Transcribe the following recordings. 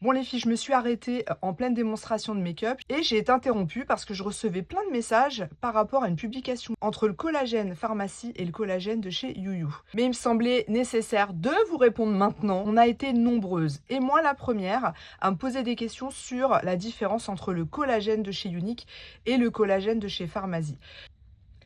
Bon les filles, je me suis arrêtée en pleine démonstration de make-up et j'ai été interrompue parce que je recevais plein de messages par rapport à une publication entre le collagène pharmacie et le collagène de chez YouYou. Mais il me semblait nécessaire de vous répondre maintenant. On a été nombreuses et moi la première à me poser des questions sur la différence entre le collagène de chez Unique et le collagène de chez Pharmacie.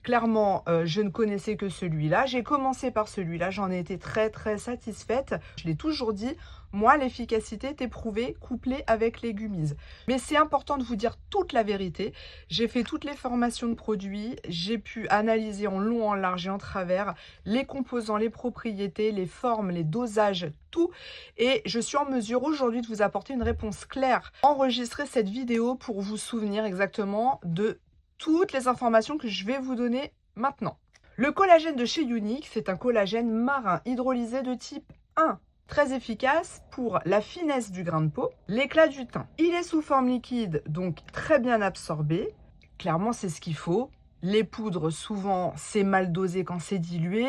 Clairement, je ne connaissais que celui-là. J'ai commencé par celui-là, j'en ai été très satisfaite. Je l'ai toujours dit, moi, l'efficacité est éprouvée couplée avec les gummies. Mais c'est important de vous dire toute la vérité. J'ai fait toutes les formations de produits, j'ai pu analyser en long, en large et en travers les composants, les propriétés, les formes, les dosages, tout. Et je suis en mesure aujourd'hui de vous apporter une réponse claire. Enregistrez cette vidéo pour vous souvenir exactement de toutes les informations que je vais vous donner maintenant. Le collagène de chez Unique, c'est un collagène marin hydrolysé de type 1. Très efficace pour la finesse du grain de peau, l'éclat du teint. Il est sous forme liquide, donc très bien absorbé. Clairement, c'est ce qu'il faut. Les poudres, souvent, c'est mal dosé quand c'est dilué.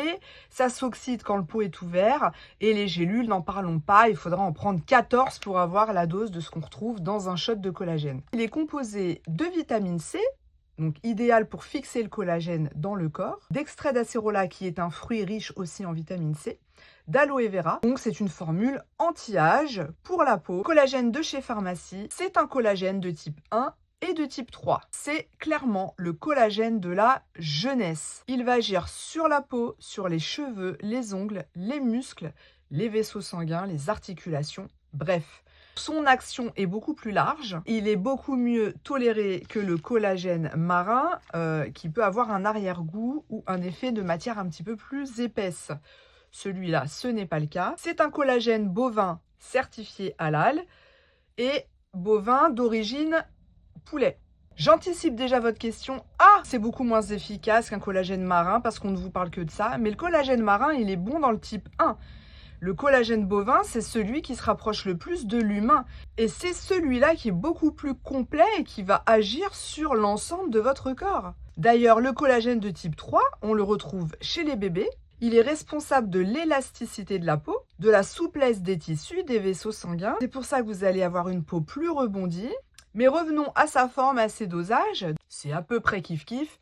Ça s'oxyde quand le pot est ouvert. Et les gélules, n'en parlons pas. Il faudra en prendre 14 pour avoir la dose de ce qu'on retrouve dans un shot de collagène. Il est composé de vitamine C, donc idéal pour fixer le collagène dans le corps, d'extrait d'acérola qui est un fruit riche aussi en vitamine C, d'aloe vera, donc c'est une formule anti-âge pour la peau. Collagène de chez Pharmacie, c'est un collagène de type 1 et de type 3. C'est clairement le collagène de la jeunesse. Il va agir sur la peau, sur les cheveux, les ongles, les muscles, les vaisseaux sanguins, les articulations, bref. Son action est beaucoup plus large, il est beaucoup mieux toléré que le collagène marin qui peut avoir un arrière-goût ou un effet de matière un petit peu plus épaisse. Celui-là, ce n'est pas le cas. C'est un collagène bovin certifié halal et bovin d'origine poulet. J'anticipe déjà votre question. Ah, c'est beaucoup moins efficace qu'un collagène marin parce qu'on ne vous parle que de ça. Mais le collagène marin, il est bon dans le type 1. Le collagène bovin, c'est celui qui se rapproche le plus de l'humain. Et c'est celui-là qui est beaucoup plus complet et qui va agir sur l'ensemble de votre corps. D'ailleurs, le collagène de type 3, on le retrouve chez les bébés. Il est responsable de l'élasticité de la peau, de la souplesse des tissus, des vaisseaux sanguins. C'est pour ça que vous allez avoir une peau plus rebondie. Mais revenons à sa forme, à ses dosages. C'est à peu près kiff-kiff.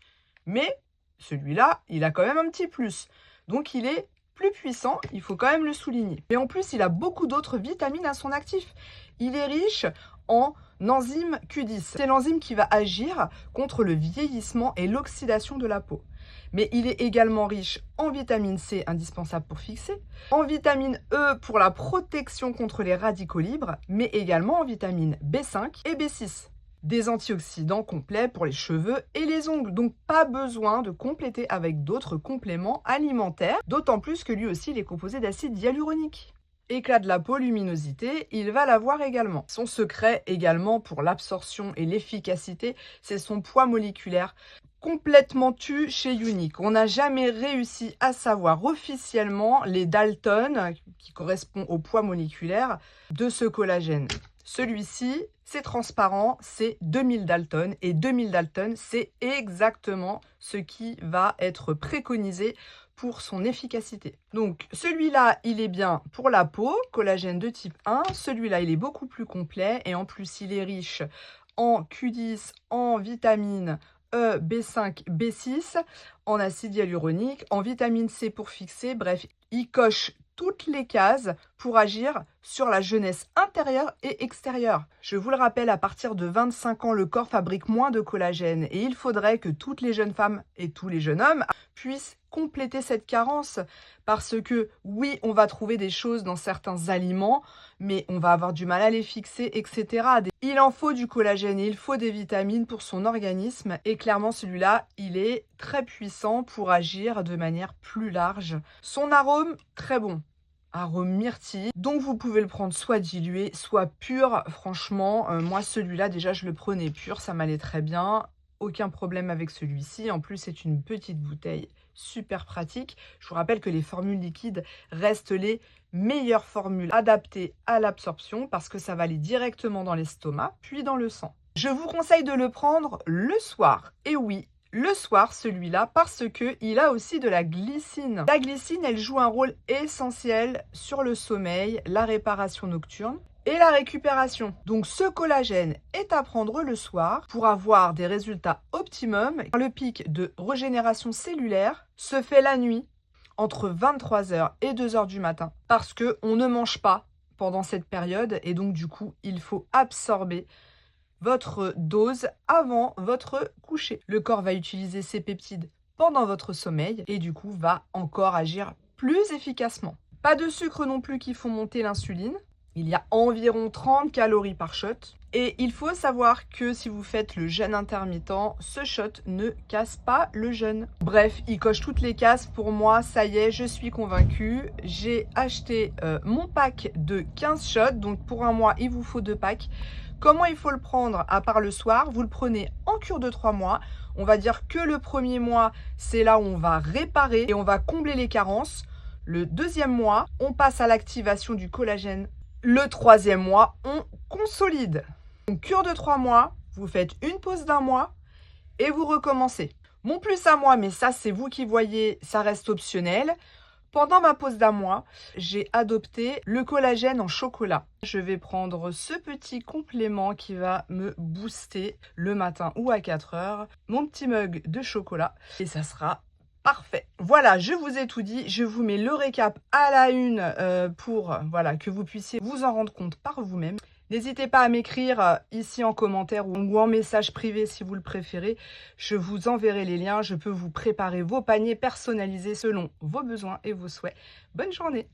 Mais celui-là, il a quand même un petit plus. Donc il est plus puissant, il faut quand même le souligner. Et en plus, il a beaucoup d'autres vitamines à son actif. Il est riche en enzyme Q10. C'est l'enzyme qui va agir contre le vieillissement et l'oxydation de la peau. Mais il est également riche en vitamine C, indispensable pour fixer, en vitamine E pour la protection contre les radicaux libres, mais également en vitamine B5 et B6. Des antioxydants complets pour les cheveux et les ongles, donc pas besoin de compléter avec d'autres compléments alimentaires, d'autant plus que lui aussi il est composé d'acide hyaluronique. Éclat de la peau, luminosité, il va l'avoir également. Son secret également pour l'absorption et l'efficacité, c'est son poids moléculaire complètement tu chez Unique. On n'a jamais réussi à savoir officiellement les Dalton, qui correspondent au poids moléculaire de ce collagène. Celui-ci, c'est transparent, c'est 2000 Dalton. Et 2000 Dalton, c'est exactement ce qui va être préconisé pour son efficacité. Donc, celui-là, il est bien pour la peau, collagène de type 1. Celui-là, il est beaucoup plus complet. Et en plus, il est riche en Q10, en vitamines E, B5, B6, en acide hyaluronique, en vitamine C pour fixer. Bref, il coche toutes les cases pour agir sur la jeunesse intérieure et extérieure. Je vous le rappelle, à partir de 25 ans, le corps fabrique moins de collagène et il faudrait que toutes les jeunes femmes et tous les jeunes hommes puissent compléter cette carence parce que oui, on va trouver des choses dans certains aliments, mais on va avoir du mal à les fixer, etc. Il en faut du collagène et il faut des vitamines pour son organisme et clairement celui-là, il est très puissant pour agir de manière plus large. Son arôme, très bon. Arôme myrtille, donc vous pouvez le prendre soit dilué, soit pur. Franchement, moi celui-là déjà je le prenais pur, ça m'allait très bien. Aucun problème avec celui-ci. En plus, c'est une petite bouteille super pratique. Je vous rappelle que les formules liquides restent les meilleures formules adaptées à l'absorption parce que ça va aller directement dans l'estomac, puis dans le sang. Je vous conseille de le prendre le soir. Et oui, le soir, celui-là, parce qu'il a aussi de la glycine. La glycine, elle joue un rôle essentiel sur le sommeil, la réparation nocturne. Et la récupération. Donc ce collagène est à prendre le soir pour avoir des résultats optimum. Le pic de régénération cellulaire se fait la nuit entre 23h et 2h du matin parce qu'on ne mange pas pendant cette période et donc du coup il faut absorber votre dose avant votre coucher. Le corps va utiliser ces peptides pendant votre sommeil et du coup va encore agir plus efficacement. Pas de sucre non plus qui font monter l'insuline. Il y a environ 30 calories par shot. Et il faut savoir que si vous faites le jeûne intermittent, ce shot ne casse pas le jeûne. Bref, il coche toutes les cases. Pour moi, ça y est, je suis convaincue. J'ai acheté mon pack de 15 shots. Donc pour un mois, il vous faut 2 packs. Comment il faut le prendre à part le soir? Vous le prenez en cure de 3 mois. On va dire que le premier mois, c'est là où on va réparer et on va combler les carences. Le deuxième mois, on passe à l'activation du collagène. Le troisième mois, on consolide. Donc, cure de 3 mois, vous faites une pause d'1 mois et vous recommencez. Mon plus à moi, mais ça c'est vous qui voyez, ça reste optionnel. Pendant ma pause d'1 mois, j'ai adopté le collagène en chocolat. Je vais prendre ce petit complément qui va me booster le matin ou à 4 heures. Mon petit mug de chocolat et ça sera parfait. Voilà, je vous ai tout dit. Je vous mets le récap à la une pour voilà, que vous puissiez vous en rendre compte par vous-même. N'hésitez pas à m'écrire ici en commentaire ou en message privé si vous le préférez. Je vous enverrai les liens. Je peux vous préparer vos paniers personnalisés selon vos besoins et vos souhaits. Bonne journée!